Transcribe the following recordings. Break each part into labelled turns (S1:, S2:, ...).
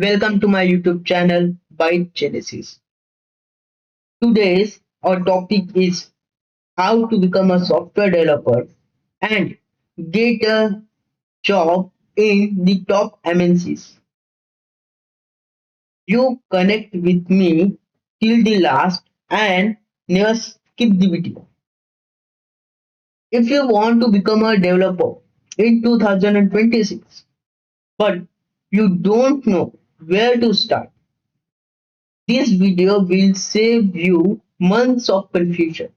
S1: Welcome to my YouTube channel ByteGenesis. Today's our topic is how to become a software developer and get a job in the top MNCs. You connect with me till the last and never skip the video. If you want to become a developer in 2026 but you don't know where to start, this video will save you months of confusion.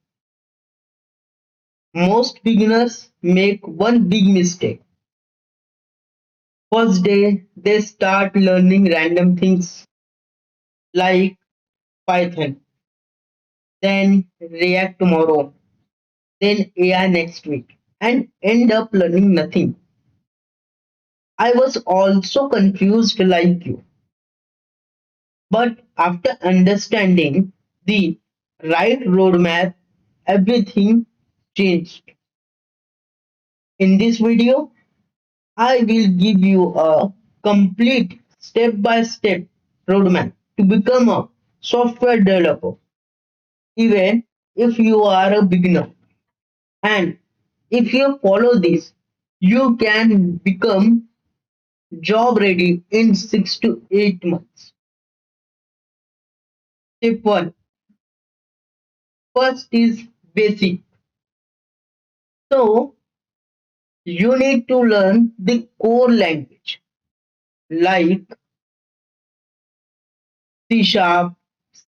S1: Most beginners make one big mistake. First day, they start learning random things like Python, then React tomorrow, then AI next week, and end up learning nothing. I was also confused like you, but after understanding the right roadmap, everything changed. In this video, I will give you a complete step-by-step roadmap to become a software developer, even if you are a beginner. And if you follow this, you can become job ready in 6 to 8 months. Step 1. First is basic. So you need to learn the core language like C Sharp,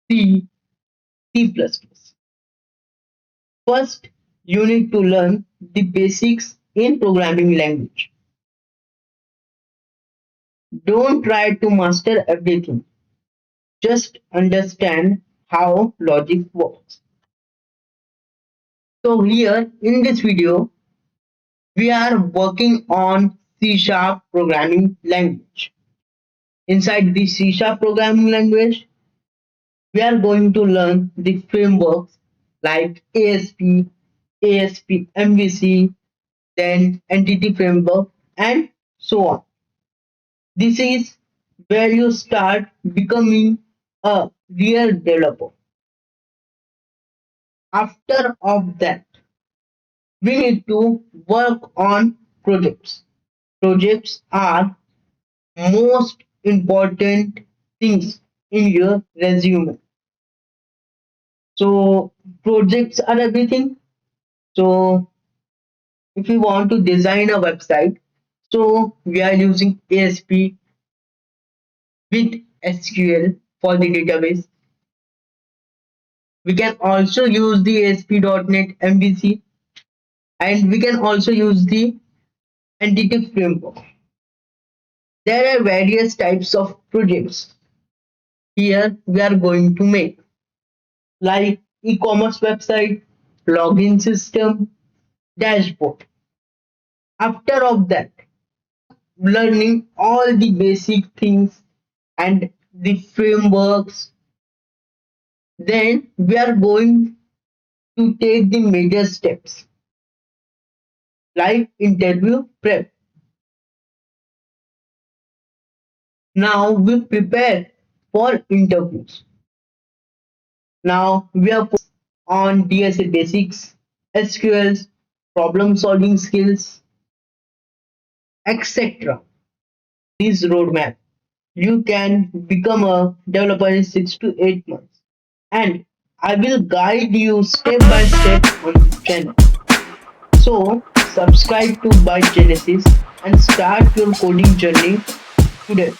S1: C, C++. First, you need to learn the basics in programming language. Don't try to master everything. Just understand how logic works. So here in this video, we are working on C Sharp programming language. Inside the C Sharp programming language, we are going to learn the frameworks like ASP, MVC, then entity framework, and so on. This is where you start becoming a real developer. After of that, we need to work on projects. Projects are most important things in your resume. So projects are everything. So if you want to design a website, so we are using ASP with SQL for the database. We can also use the ASP.NET MVC, and we can also use the entity framework. There are various types of projects here we are going to make, like e-commerce website, login system, dashboard. After of that, learning all the basic things and the frameworks, then we are going to take the major steps like interview prep. Now we prepare for interviews. Now we are on DSA basics, SQLs, problem solving skills, etc. This roadmap, you can become a developer in 6 to 8 months, and I will guide you step by step on the channel. So subscribe to ByteGenesis and start your coding journey today.